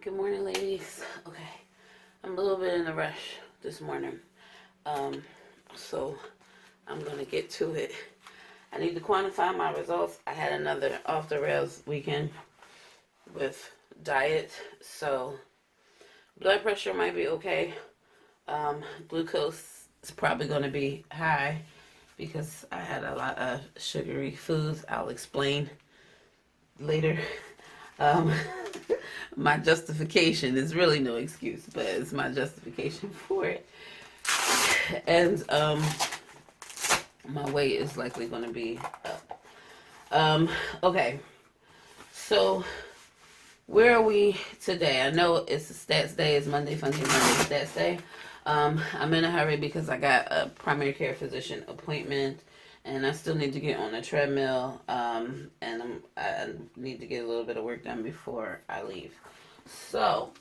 Good morning, ladies. Okay, I'm a little bit in a rush this morning, so I'm gonna get to it. I need to quantify my results. I had another off the rails weekend with diet, so blood pressure might be okay. Glucose is probably gonna be high because I had a lot of sugary foods. I'll explain later. Um, my justification is really no excuse, but it's my justification for it. And my weight is likely going to be up. Okay, so where are we today? I know it's a stats day. It's Monday, Monday, stats day. I'm in a hurry because I got a primary care physician appointment, and I still need to get on a treadmill, and I need to get a little bit of work done before I leave. So,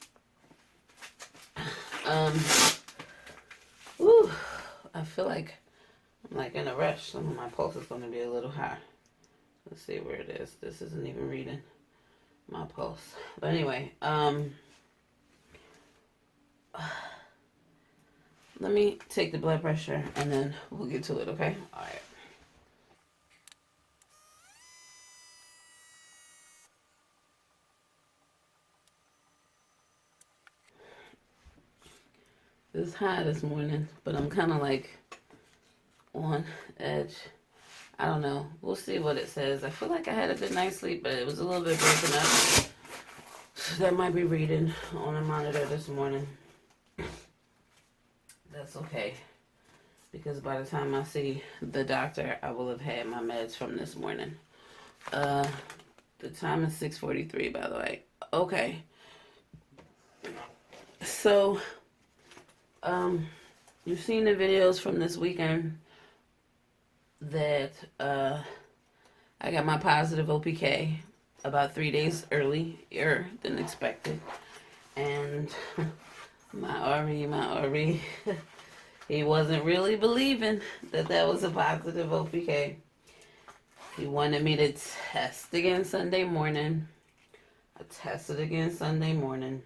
I feel like I'm like in a rush. Some of my pulse is going to be a little high. Let's see where it is. This isn't even reading my pulse. But anyway, let me take the blood pressure and then we'll get to it, okay? All right. It's high this morning, but I'm kind of like on edge. I don't know. We'll see what it says. I feel like I had a good night's sleep, but it was a little bit broken up. That might be reading on a monitor this morning. That's okay, because by the time I see the doctor, I will have had my meds from this morning. The time is 6:43, by the way. Okay. So, you've seen the videos from this weekend that I got my positive OPK about 3 days earlier than expected. And my RE, he wasn't really believing that was a positive OPK. He wanted me to test again Sunday morning. I tested again Sunday morning.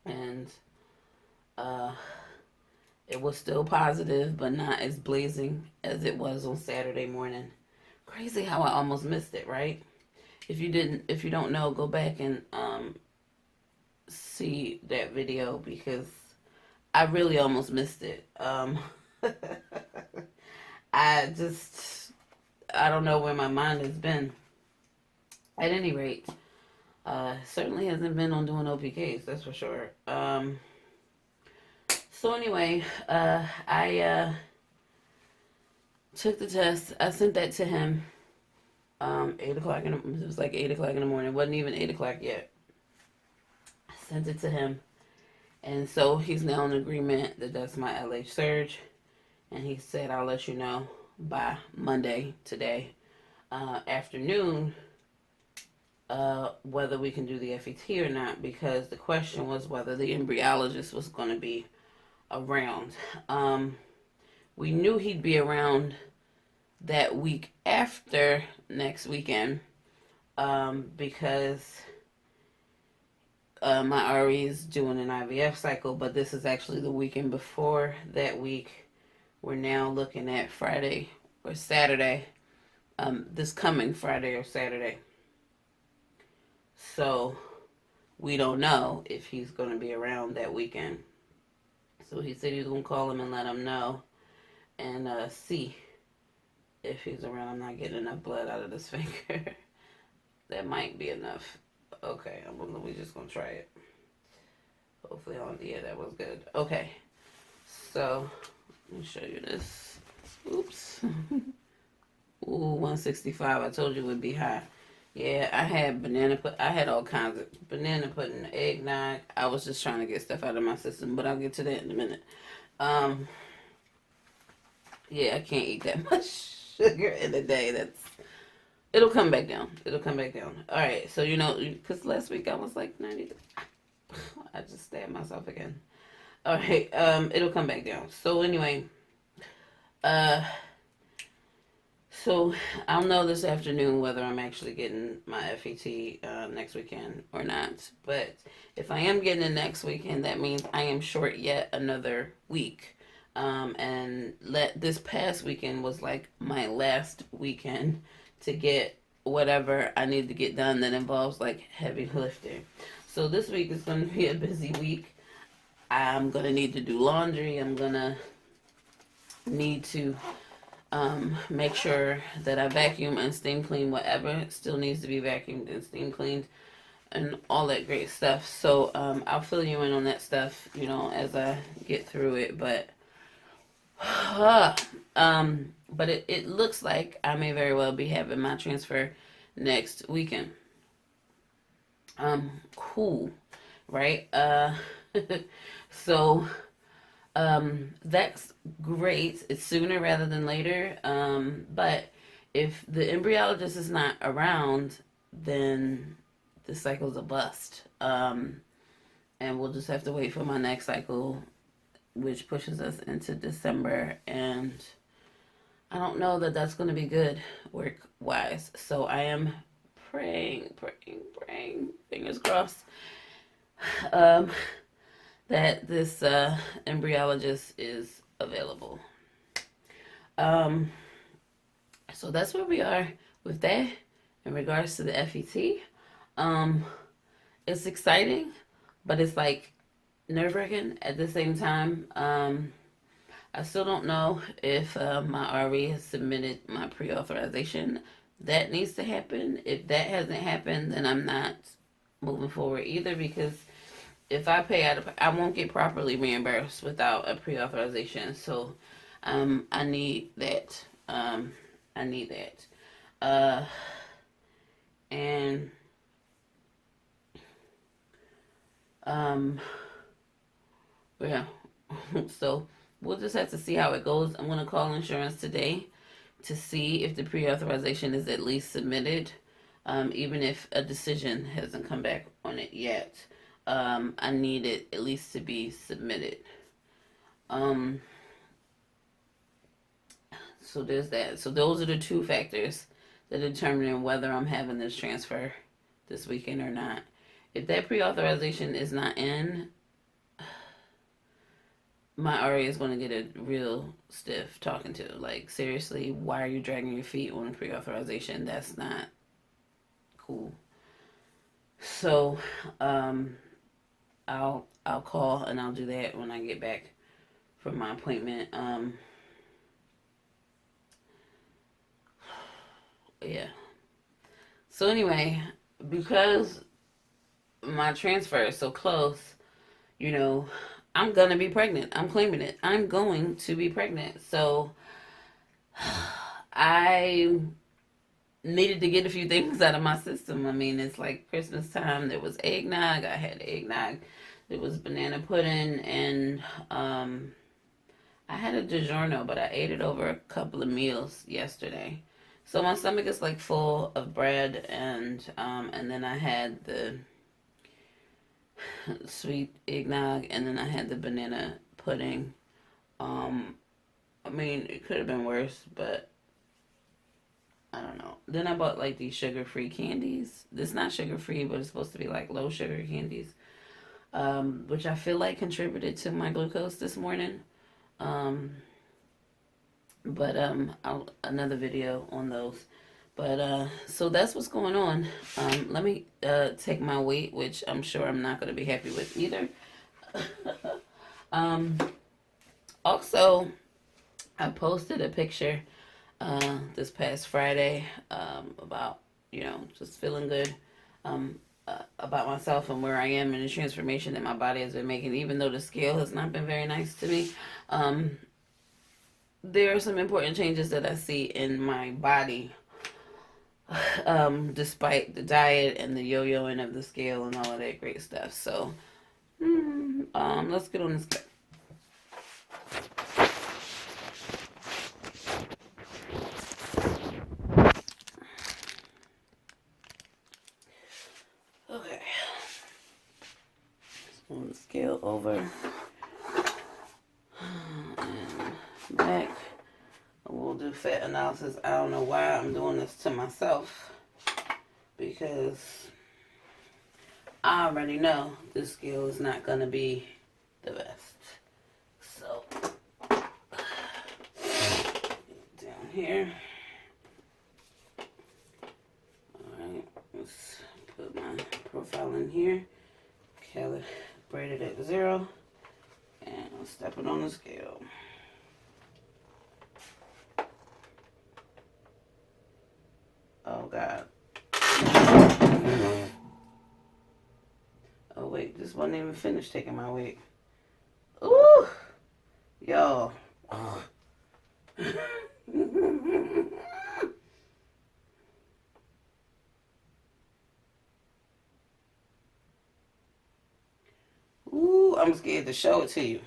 And it was still positive, but not as blazing as it was on Saturday morning. Crazy how I almost missed it, right? If you don't know, go back and see that video because I really almost missed it. I don't know where my mind has been. At any rate, certainly hasn't been on doing OPKs, that's for sure. So anyway, I took the test. I sent that to him. 8 o'clock it was like 8 o'clock in the morning. It wasn't even 8 o'clock yet. I sent it to him. And so he's now in agreement that that's my LH surge. And he said, I'll let you know by Monday, today, afternoon, whether we can do the FET or not. Because the question was whether the embryologist was going to be around. We knew he'd be around that week after next weekend, because my RE is doing an IVF cycle, but this is actually the weekend before that week. We're now looking at Friday or Saturday, this coming Friday or Saturday. So we don't know if he's going to be around that weekend. So he said he's going to call him and let him know and see if he's around. I'm not getting enough blood out of this finger. That might be enough. Okay, we're just going to try it. Hopefully, yeah, that was good. Okay, so let me show you this. Oops. Ooh, 165. I told you it would be high. Yeah, I had I had all kinds of banana pudding, eggnog. I was just trying to get stuff out of my system, but I'll get to that in a minute. Yeah, I can't eat that much sugar in a day. It'll come back down. All right, so because last week I was like 90. I just stabbed myself again. All right, it'll come back down. So anyway, So I'll know this afternoon whether I'm actually getting my FET next weekend or not. But if I am getting it next weekend, that means I am short yet another week. And this past weekend was like my last weekend to get whatever I need to get done that involves like heavy lifting. So this week is going to be a busy week. I'm going to need to do laundry. I'm going to need to make sure that I vacuum and steam clean whatever still needs to be vacuumed and steam cleaned and all that great stuff. So I'll fill you in on that stuff, as I get through it. But it looks like I may very well be having my transfer next weekend. Cool, right? So that's great. It's sooner rather than later. But if the embryologist is not around, then the cycle's a bust. And we'll just have to wait for my next cycle, which pushes us into December. And I don't know that that's going to be good work-wise. So I am praying, fingers crossed, that this embryologist is available. So that's where we are with that in regards to the FET. It's exciting, but it's like nerve-wracking at the same time. I still don't know if my RE has submitted my pre-authorization. That needs to happen. If that hasn't happened, then I'm not moving forward either, because if I pay out, I won't get properly reimbursed without a pre-authorization. So I need that. And yeah. So we'll just have to see how it goes. I'm gonna call insurance today to see if the pre-authorization is at least submitted, even if a decision hasn't come back on it yet. I need it at least to be submitted. So there's that. So those are the two factors that determine whether I'm having this transfer this weekend or not. If that pre-authorization is not in, my RA is going to get a real stiff talking to. Like, seriously, why are you dragging your feet on a pre-authorization? That's not cool. So, I'll call and I'll do that when I get back from my appointment. Yeah. So anyway, because my transfer is so close, I'm gonna be pregnant. I'm claiming it. I'm going to be pregnant. So I needed to get a few things out of my system. I mean, it's like Christmas time. There was eggnog. I had eggnog. There was banana pudding, and I had a DiGiorno, but I ate it over a couple of meals yesterday. So my stomach is like full of bread, and then I had the sweet eggnog, and then I had the banana pudding. I mean, it could have been worse, but I don't know. Then I bought like these sugar-free candies. It's not sugar-free, but it's supposed to be like low sugar candies, which I feel like contributed to my glucose this morning. But another video on those. But so that's what's going on. Let me take my weight, which I'm sure I'm not going to be happy with either. Also, I posted a picture this past Friday about just feeling good about myself and where I am and the transformation that my body has been making, even though the scale has not been very nice to me. There are some important changes that I see in my body, despite the diet and the yo-yoing of the scale and all of that great stuff. So, let's get on this. Okay. So on the scale over and back. We'll do do FET analysis. I don't know why I'm doing this to myself, because I already know this scale is not going to be the best. So, down here. Alright, let's put my profile in here. Calibrate it at 0. And I'm stepping on the scale. Oh, God. Oh, wait. This wasn't even finished taking my weight. Ooh! Yo. Ooh, I'm scared to show it to you.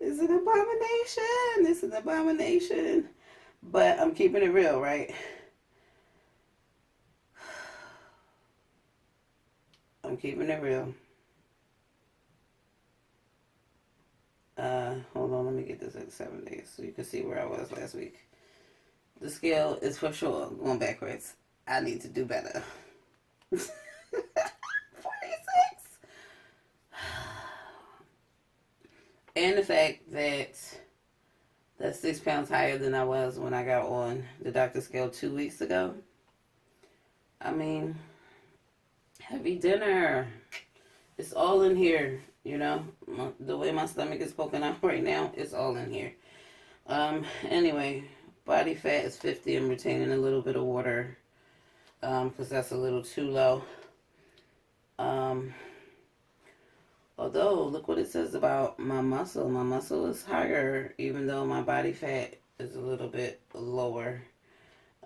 It's an abomination. It's an abomination. But I'm keeping it real, right? I'm keeping it real. Hold on, let me get this at 7 days so you can see where I was last week. The scale is for sure going backwards. I need to do better. 46. And the fact that that's 6 pounds higher than I was when I got on the doctor scale 2 weeks ago. I mean, heavy dinner. It's all in here, you know. The way my stomach is poking out right now, it's all in here. Anyway, body fat is 50. I'm retaining a little bit of water because that's a little too low. Although, look what it says about my muscle. My muscle is higher, even though my body fat is a little bit lower.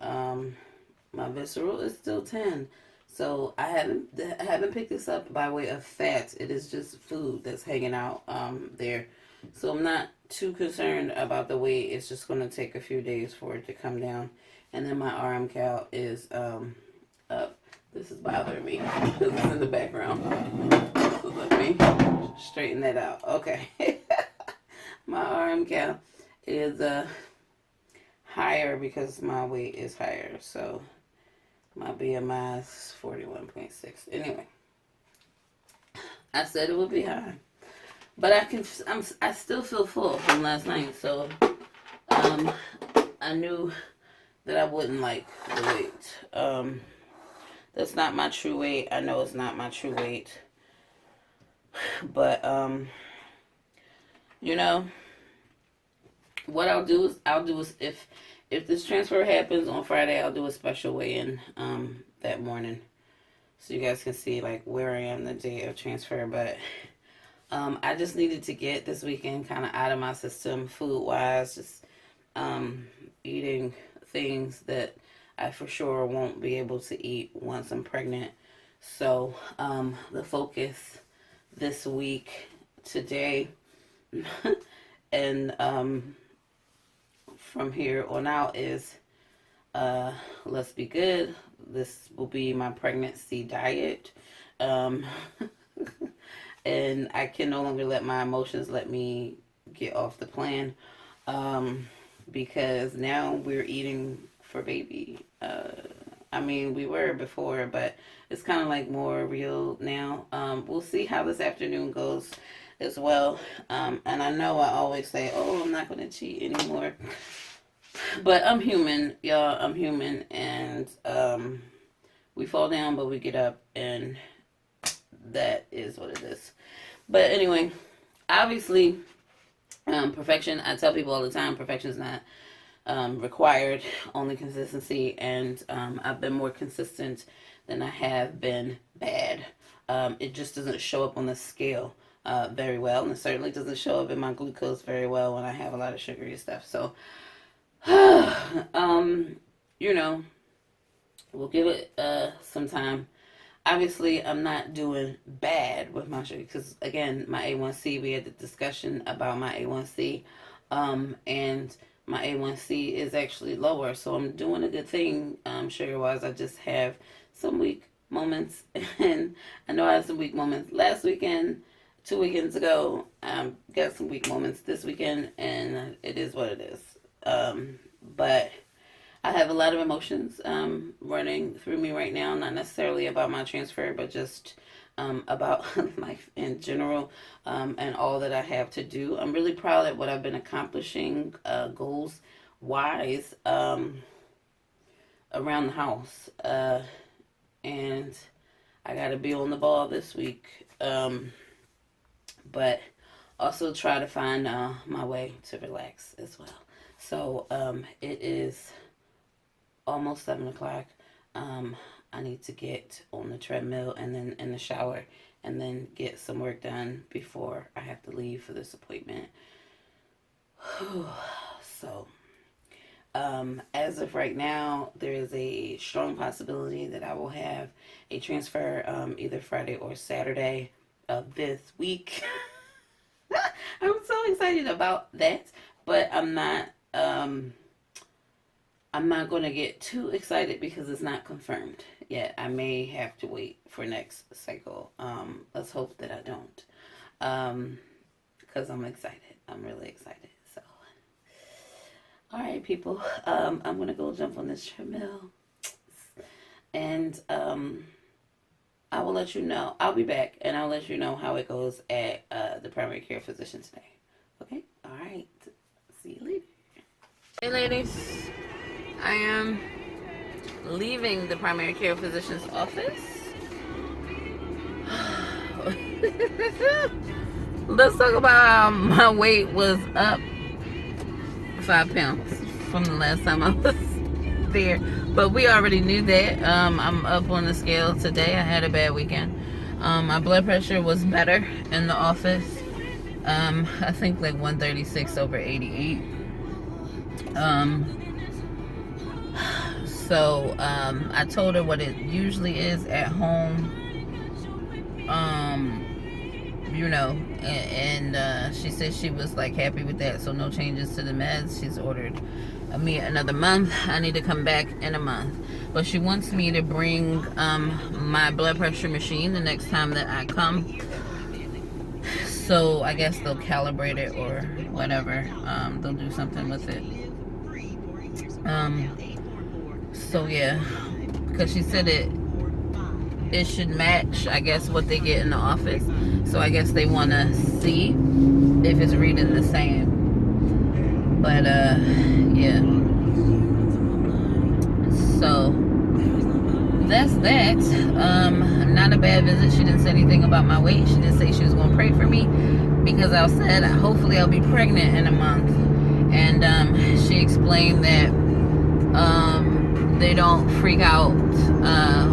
My visceral is still 10. So I haven't picked this up by way of fat. It is just food that's hanging out there. So I'm not too concerned about the weight. It's just going to take a few days for it to come down. And then my RM cal is up. This is bothering me because it's in the background. So let me straighten that out. Okay. My RM cal is higher because my weight is higher. So my BMI is 41.6. Anyway, I said it would be high, but I still feel full from last night. So I knew that I wouldn't like the weight. That's not my true weight. I know it's not my true weight, but you know, what I'll do is if this transfer happens on Friday, I'll do a special weigh-in that morning, so you guys can see like where I am the day of transfer. But I just needed to get this weekend kind of out of my system, food-wise, just eating things that I for sure won't be able to eat once I'm pregnant. So the focus this week, today, and from here on out is let's be good. This will be my pregnancy diet. And I can no longer let my emotions let me get off the plan, because now we're eating for baby. I mean, we were before, but it's kind of like more real now. We'll see how this afternoon goes as well. And I know I always say, oh, I'm not going to cheat anymore. But I'm human, y'all. I'm human. And we fall down, but we get up. And that is what it is. But anyway, obviously, perfection, I tell people all the time, perfection is not required, only consistency. And I've been more consistent than I have been bad. It just doesn't show up on the scale very well. And it certainly doesn't show up in my glucose very well when I have a lot of sugary stuff. So, you know, we'll give it some time. Obviously, I'm not doing bad with my sugar because, again, my A1C, we had the discussion about my A1C, and my A1C is actually lower, so I'm doing a good thing sugar-wise. I just have some weak moments, and I know I had some weak moments last weekend. 2 weekends ago. Got some weak moments this weekend, and it is what it is. But I have a lot of emotions running through me right now, not necessarily about my transfer, but just about life in general, and all that I have to do. I'm really proud at what I've been accomplishing goals wise around the house. And I got to be on the ball this week. But also try to find my way to relax as well. So it is almost 7 o'clock. I need to get on the treadmill and then in the shower and then get some work done before I have to leave for this appointment. So as of right now, there is a strong possibility that I will have a transfer either Friday or Saturday of this week. I'm so excited about that, but I'm not going to get too excited because it's not confirmed yet. I may have to wait for next cycle. Let's hope that I don't, because I'm excited. I'm really excited. So, all right, people. I'm going to go jump on this treadmill, and I will let you know. I'll be back, and I'll let you know how it goes at the primary care physician today. Okay? All right. See you later. Hey, ladies. I am leaving the primary care physician's office. Let's talk about how my weight was up 5 pounds from the last time I was there. But we already knew that. I'm up on the scale today. I had a bad weekend. My blood pressure was better in the office. I think like 136/88. So I told her what it usually is at home. And she said she was like happy with that, so no changes to the meds. She's ordered me another month. I need to come back in a month, but she wants me to bring my blood pressure machine the next time that I come. So I guess they'll calibrate it or whatever. They'll do something with it. So yeah, because she said it should match, I guess, what they get in the office. So I guess they want to see if it's reading the same. But yeah. So that's that. Not a bad visit. She didn't say anything about my weight. She did say she was going to pray for me, because I said hopefully I'll be pregnant in a month. And she explained that they don't freak out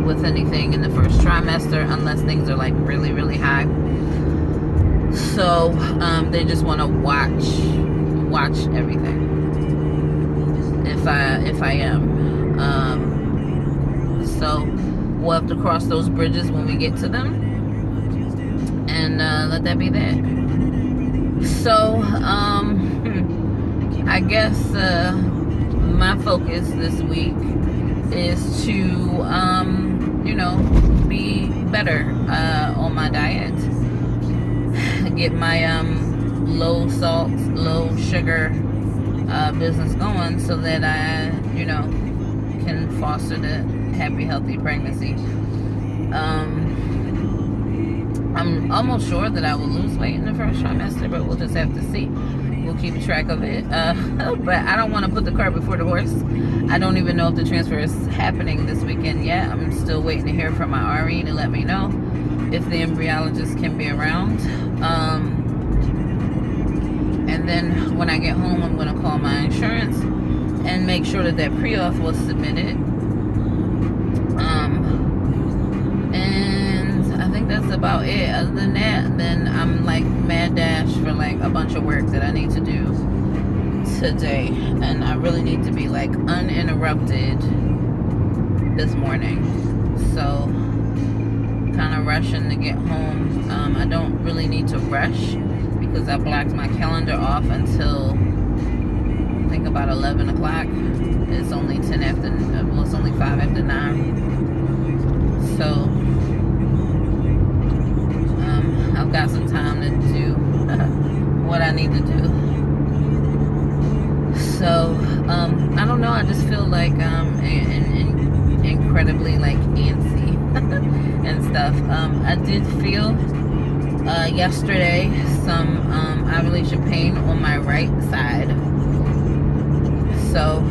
with anything in the first trimester unless things are like really, really high. So they just want to watch everything if I am. So we'll have to cross those bridges when we get to them, and let that be that. So I guess my focus this week is to be better on my diet, get my low salt, low sugar business going, so that I can foster the happy, healthy pregnancy. I'm almost sure that I will lose weight in the first trimester, but we'll just have to see. We'll keep track of it. But I don't want to put the cart before the horse. I don't even know if the transfer is happening this weekend yet. I'm still waiting to hear from my RE to let me know if the embryologist can be around. And then when I get home, I'm going to call my insurance and make sure that pre-auth was submitted. And I think that's about it. Other than that, then I'm like mad dash for like a bunch of work that I need to do today. And I really need to be like uninterrupted this morning. So kind of rushing to get home. I don't really need to rush because I blocked my calendar off until I think about 11 o'clock. It's only 10 after, well, it's only 5 after 9. So I've got some time to incredibly like antsy and stuff. I did feel yesterday some ovulation pain on my right side. So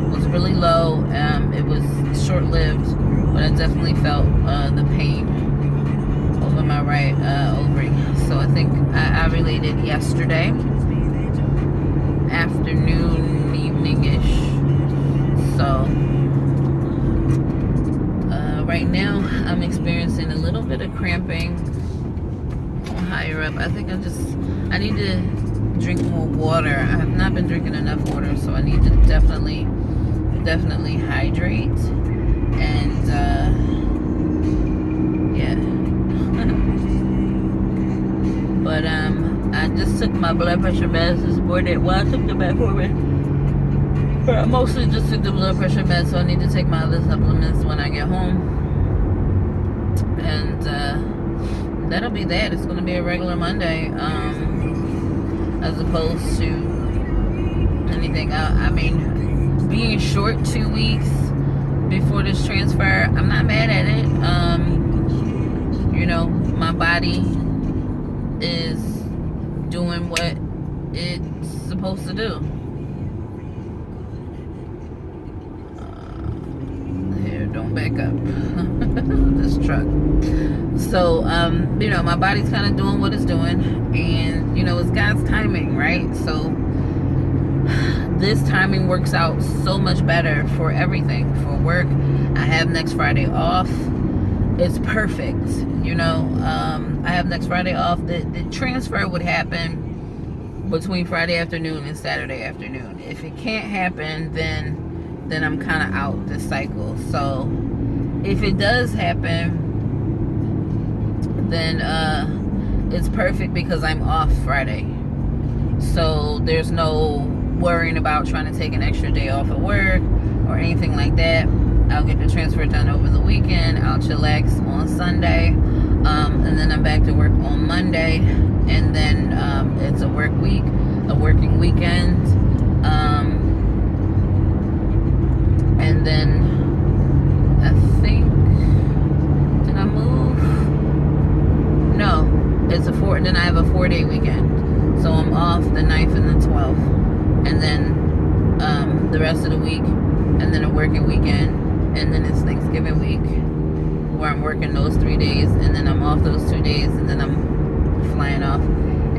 it was really low. It was short-lived, but I definitely felt the pain over my right ovary. So I think I ovulated yesterday afternoon, evening-ish. So right now I'm experiencing a little bit of cramping higher up. I think I need to drink more water. I have not been drinking enough water, so I need to definitely hydrate. And yeah. But I just took my blood pressure meds this morning. Well, I took the metformin, but I mostly just took the blood pressure meds, so I need to take my other supplements when I get home. And that'll be that. It's gonna be a regular Monday, as opposed to anything. I mean, being short 2 weeks before this transfer, I'm not mad at it. You know, my body is doing what it's supposed to do. Here, don't back up. This truck. So, you know, my body's kind of doing what it's doing, and you know, it's God's timing, right? So this timing works out so much better for everything. For work, I have next Friday off. It's perfect, you know. I have next Friday off. The transfer would happen between Friday afternoon and Saturday afternoon. If it can't happen, then I'm kind of out this cycle. So if it does happen, then it's perfect because I'm off Friday. So there's no worrying about trying to take an extra day off at work or anything like that. I'll get the transfer done over the weekend. I'll chillax on Sunday, and then I'm back to work on Monday, and then it's a work week, a working weekend, and then I think, did I move? No, it's then I have a 4-day weekend, so I'm off the 9th and the 12th, and then the rest of the week, and then a working weekend. And then it's Thanksgiving week where I'm working those 3 days, and then I'm off those 2 days, and then I'm flying off,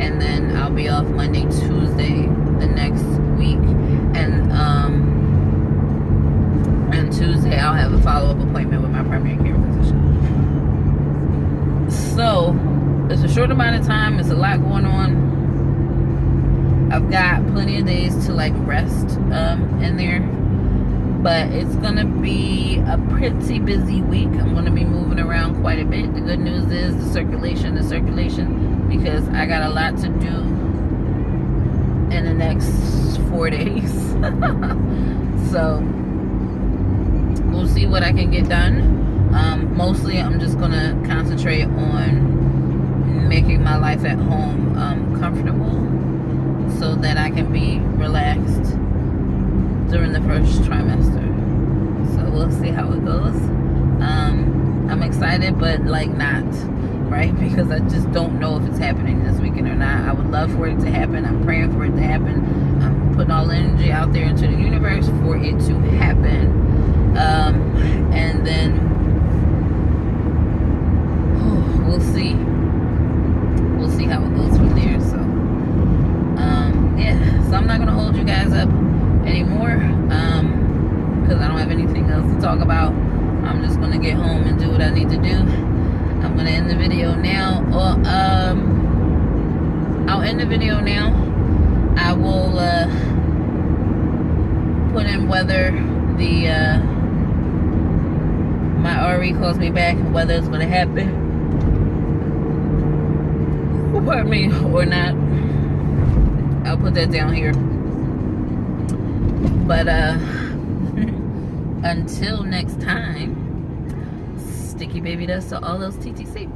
and then I'll be off Monday, Tuesday the next week, and Tuesday I'll have a follow-up appointment with my primary care physician. So it's a short amount of time. It's a lot going on. I've got plenty of days to like rest in there. But it's going to be a pretty busy week. I'm going to be moving around quite a bit. The good news is the circulation, because I got a lot to do in the next 4 days. So we'll see what I can get done. Mostly I'm just going to concentrate on making my life at home comfortable so that I can be relaxed during the first trimester. So we'll see how it goes. I'm excited, but like not, right? Because I just don't know if it's happening this weekend or not. I would love for it to happen. I'm praying for it to happen. I'm putting all the energy out there into the universe for it to happen. And then we'll see. We'll see how it goes from there. So yeah. So I'm not gonna hold you guys up anymore, because I don't have anything else to talk about. I'm just gonna get home and do what I need to do. I'm gonna end the video now. I'll end the video now. I will put in whether my RE calls me back, whether it's gonna happen, pardon me, or not. I'll put that down here. But until next time, sticky baby dust to all those TTC.